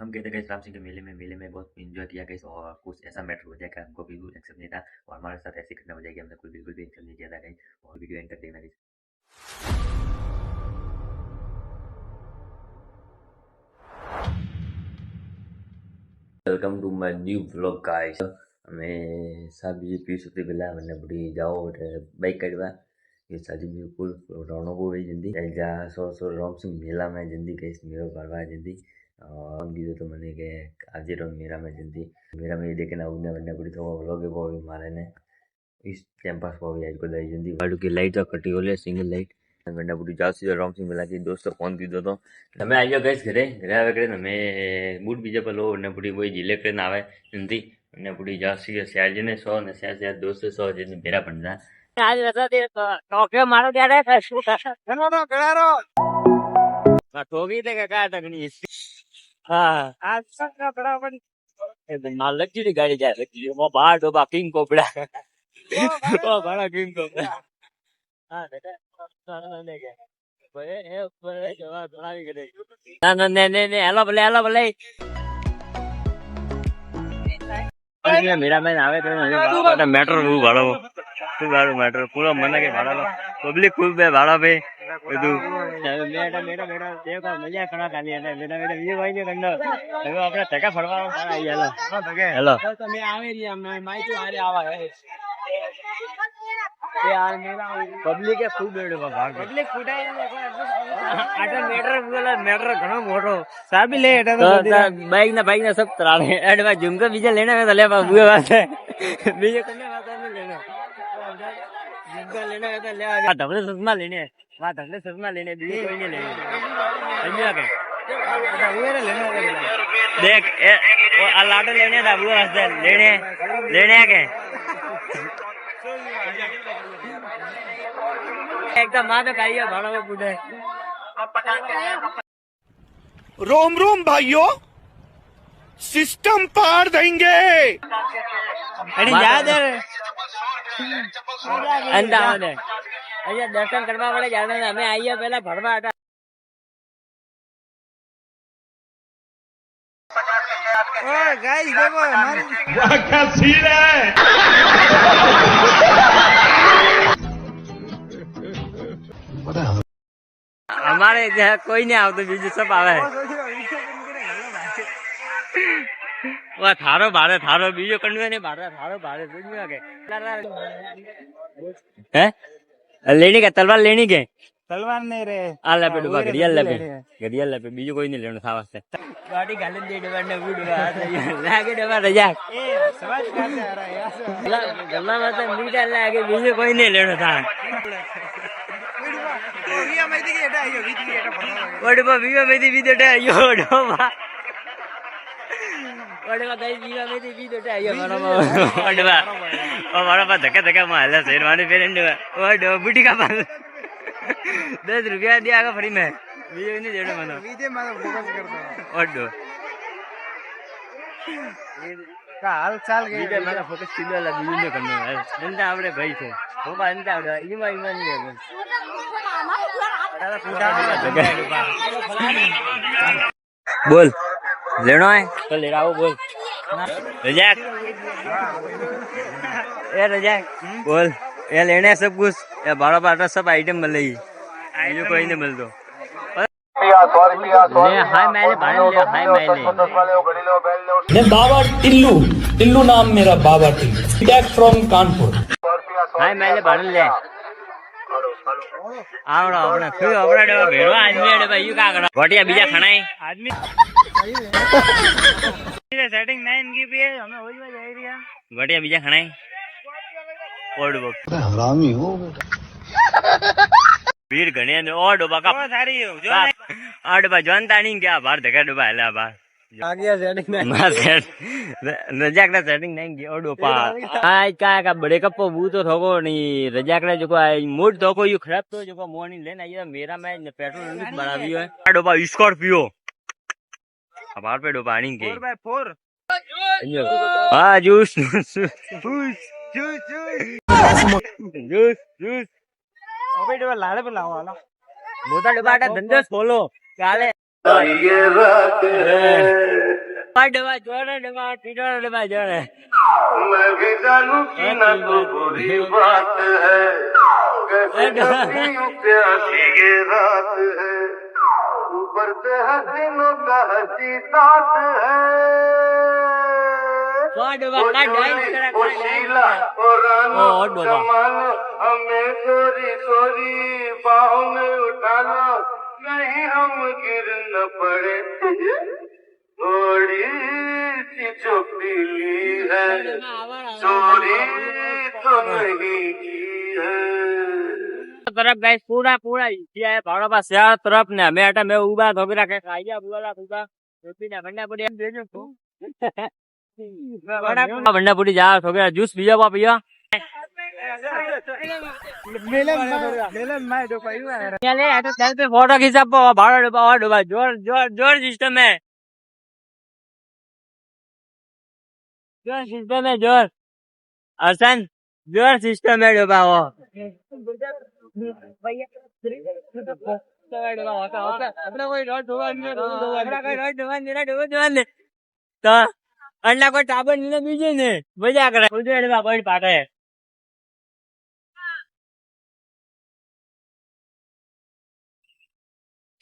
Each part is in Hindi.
हम गए थे गाइस राम सिंह के मेले में बहुत एंजॉय किया गाइस और कुछ ऐसा मैटर हो जाएगा हमको बिल्कुल एक्सेप्ट नहीं था और हमारे साथ ऐसी घटना हो जाएगी हमने कोई बिल्कुल भी एक्सेप्ट नहीं किया था गाइस और वीडियो एंड तक देखना guys. Welcome to my new vlog guys. અમે સાબી પીસુતી પેલા મને બડી જાઓ એટલે બાઈક કાઢવા એ સાજી બિલકુલ રौनक हो गई जल्दी जा सो राम सिंह मेला में जल्दी गई मेरा भरवा जल्दी हम कीधु तो मैंने के आज रंग मेरा में जल्दी मेरा में देखे ना उड़ने बनने पड़ी तो व्लॉग वो भी मारे ने इस कैंपस को भी आज को लाई जल्दी वाडू की लाइट तो कटी होले सिंगल लाइट गंडा पूरी जात सीधो राम सिंह मिला की दोस्तों फोन कीधो तो તમે આવી ગયો ગઈસ ઘરે આવે કરે તમે બૂટ બીજા પેલો ને પૂરી કોઈ જિલે ટ્રેન આવે નથી ને પૂરી જાસી શહેરજીને 100 ને શહેર દોસ્તો 100 જેને ભેરા પડતા આજ રજા દે ટોકે મારો ત્યારે શું થશે ઘણો નો ગળારો આ ટોકી તે કા ટકની હા આ સક ગળા પણ એ ના લગજી ગાડી જાય લગજી મો બાર ડોબા કિંગ કોપડા ઓ બડા કિંગ કોપડા હા બેટા ને કે ભાઈ એ ઉપર જવા ધરાવી ગઈ ના ને હેલો ભલે मेरा मैं आवे तो मैटर वो भाड़ो खूब भाड़ो मैटर पूरा मन के भाड़ा पब्लिक खूब है भाड़ा पे બધું મેડા દેખો મજા કરા ખાલી અને મેડા વી ભાઈ ને કંડો હવે આપણે ટકા ફરવાનો આવી હેલો તમે આવે રી અમે માઈતું આરે આવા હે यार मेरा पब्लिक है खूब बेड़ो भाग पब्लिक फुटाई आटा मैटर घणो मोटो साबी ले एटा तो बाइक ना सब तराणे एडवा झुमका बीजे लेने में तले बुए बात है बीजे कने बात नहीं लेना झुमका लेना है तो ले आ ढबले चश्मा लेने वहां ढबले चश्मा लेने बीजे कोई नहीं लेने समझा के वो लेने देख वो आ लाडो लेने था बुए वास्ते लेने के एकदम मानो खाइए भाड़ा में पूछे रोम रोम भाइयों सिस्टम पार देंगे अरे याद है अंदाज है अरे दर्शन करवा वाले जाने हमें आइए पहला भरवा हटा ओए गाइस देखो हमारी क्या सीन है हमारे कोई नहीं आवतो बीजू सब आवे वो थारो बीजो कंडवे ने थारो बुझियो के हैं लेनी के तलवार लेनी के तलवार नहीं रे आ ले पे डुबा घड़ियाल ले पे बीजो कोई नहीं लेनो था वास्ते गाड़ी गाले दे डबा ने उड़वा लागे डबा रजा ए समझ कर रहा है यार गल्ला में तो मीठा लागे बीजो कोई नहीं लेनो था विया में दी एटा आयो वीती एटा पड़ना ओडबा विया में दी वीदटा आयो ओडबा गई विया में दी वीदटा आयो ओडबा ओ मारा पा धक्का मारला शेरवानी पेरेंड ओडो बुटी का 10 रुपया दिया का फ्री में वीडियो नहीं देने मनो वीडियो में फोकस करता ओडो का हाल चाल गई वीडियो में फोकस सीधा लगा वीडियो करने है इंदा आपरे भाई थे वो बा इंदा आवड़ा इमा नहीं है बोल लेना है तो ले रहा हूँ बोल रजाक ये रजाक बोल ये लेने है सब कुछ ये बारह बारह सब आइटम मिलेगी जो कोई नहीं मिल दो हाय मैले हाय मैले मैं बाबा टिल्लू नाम मेरा बाबा टिल्लू बैक फ्रॉम कानपुर हाय मैले भाड़न ले आवड़ो अपने फिर अपना डबा भेड़ो आदमी डबा यू का करो घटिया बीजा खाना है आदमी सेटिंग 9 की भी है हमें वही में जाई रिया घटिया बीजा खाना है ओड बक हरामी हो वीर गणे ने ओ डबा का सारी हो जो आ डबा जानता नहीं क्या बाहर धक्का डबा हला बाहर आ गया सेटिंग रजाक ना सेटिंग नहीं की ओडो पा आज का बड़े कपो वो तो थोको नहीं रजाक ने जो मूड तो को यू खराब तो जो मॉर्निंग लेना ये मेरा मैं पेट्रोल नहीं बढ़ावियो है डोबा स्कॉर्पियो बाहर पे डोबा नहीं के 4x4 हां जूस अबे डबा लाड़े पे लाओ वाला मोटा डोबा धंधो खोलो काले ये रात है डबा जोड़े डबा टीडो डबा जोड़े मैं भी जानूं कि ना तो बुरी बात है कैसे कभी प्यासी ये रात है ऊपर से हसीनों का हसी साथ है डबा का डांस करा ओ शीला और रानो ओ, डोबा। कमाल हमें चोरी चोरी बाहों में उठा लो नहीं हम गिर न पड़े थोड़ी सी चुपीली है चोरी तो नहीं की है तरफ गए पूरा पूरा इंडिया है भाड़ा पास चार तरफ ने हमें हटा मैं उबा धोबीरा के खाइया बुला उबा रोटी ना भंडा पूरी हम भेजो तो भंडा पूरी जा ठोकरा जूस पिया बा पिया मेलन मैं दो पाइवा ले आ तो तेल पे फोटो खींचा पो भाड़ा डबा और डबा जोर जोर जोर सिस्टम है जोर सिस्टम है जोर आसान जोर सिस्टम है डबा वो તો અંડા કોઈ ટાબર ને બીજે ને મજા કરે ઉજળવા બળ પાટે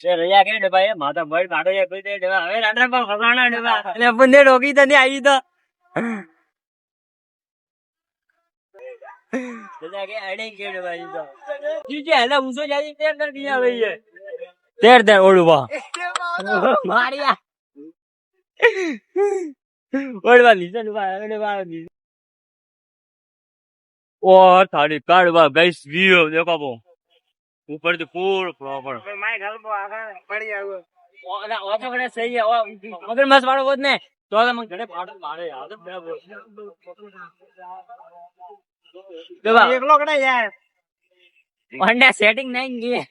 છે રયા કે ભાઈ માતા બળ પાટે છે કોઈ દે હવે રાત્રે પર ફસાણા દેવા એટલે બંને રોકી તો નહીં આવી તો રયા કે અડે કે ભાઈ તો જીજે હેલા ઉસો જાજી તેર કર દિયા ભાઈ તેર તેર ઓડવા મારિયા ઓડવા લીધા ઓડવા ओ थारी काढ़वा गाइस व्यू देखो वो ऊपर से पूरा प्रॉपर मैं घर पे आकर बढ़िया वो ना वो तो बड़ा सही है मगर मस्त वाला वो ने तो हम घरे फाड़ मारे यार देखो एक लोग ना यार वंडा सेटिंग नहीं की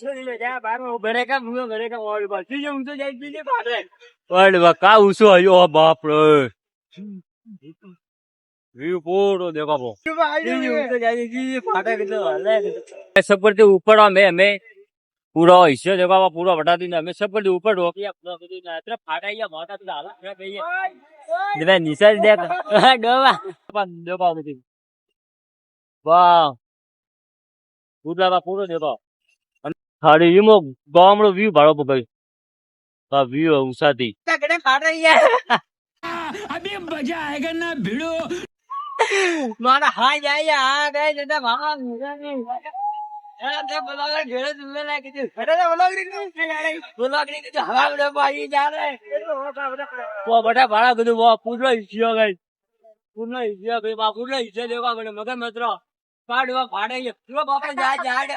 सुन ले जा बाहर में बड़े का मुंह बड़े का और बस ये उन तो जाई पीछे फाड़ रहे और बा का उसो आयो बाप रे व्यू पूरा देखो वो सब करते ऊपर हमें पूरा हिस्से देखो वो पूरा बता दी हमें सब करते ऊपर रोकी अपना फाटा या माता तो डाला नीचे देख डोबा देखो वाह पूरा पूरा देखो थारी ये मो गामड़ो व्यू भाड़ो भाई का व्यू ऊंचा थी फाट रही है अभी मजा आएगा ना भिड़ो मारा हां जाए आ गए जदा भागा नहीं अरे ब्लॉगर घेरे तुमने ना कि अरे ब्लॉगर की हवा में भाई जा रहे वो बड़ा बड़ा गुदु वो पूरा हिस्सा गई पूरा हिस्सा गई बा पूरा हिस्सा देखो मैंने मगर मित्र पाड़वा फाड़े ये पूरा बाप जा जा अरे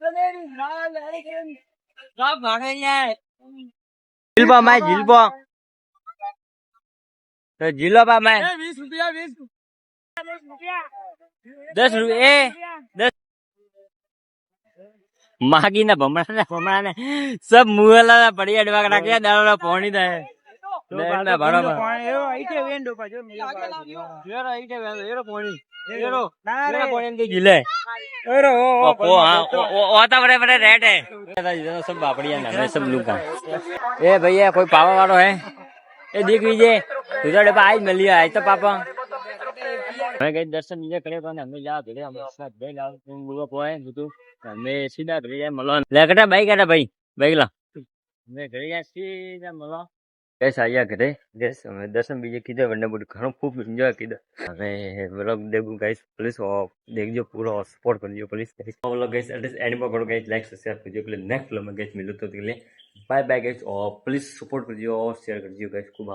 तेरी लाल है सब भागे यार जिलबा मैं जिलबा तो जिलो बा मैं 20 रुपया 10 रुपये 10 मागी ना भमरा ने सब मुहला बढ़िया डवा रखिया दाड़ा पानी दे ना बड़ा पानी यो आइटे वेंडो पा जो येरो आइटे येरो पानी येरो ना पानी के जिले येरो ओ हां ओ तो बड़े बड़े रेड है सब बापड़िया ना सब लोग का ए भैया कोई पावा वालो है ए देख लीजिए तुझा डब्बा आज मिल लिया आज तो पापा मैं कहीं दर्शन नीचे करे तो हमें जा घरे हम साथ गए ला तुम लोग पोए तू हमें सीधा घरे जाए मलो लेकटा बाइक ला मैं घरे जा सीधा मलो कैसे आया घरे गैस हमें दर्शन बीजे कीधे वन्ने बड़ी घणो खूब एंजॉय कीधो हमें व्लॉग देखो गाइस प्लीज देखजो पूरा सपोर्ट करजो please guys vlog guys address and में करो गाइस लाइक सब्सक्राइब करजो प्लीज नेक्स्ट व्लॉग में गाइस मिलो तो के लिए बाय बाय गाइस और प्लीज सपोर्ट करजो और शेयर करजो गाइस खूब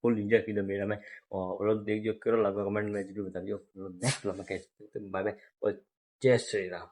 फुल एंजॉय कीधो मेरा में और व्लॉग देखजो केरो लागो कमेंट में जरूर बताजो नेक्स्ट व्लॉग में गाइस बाय बाय और जय श्री राम।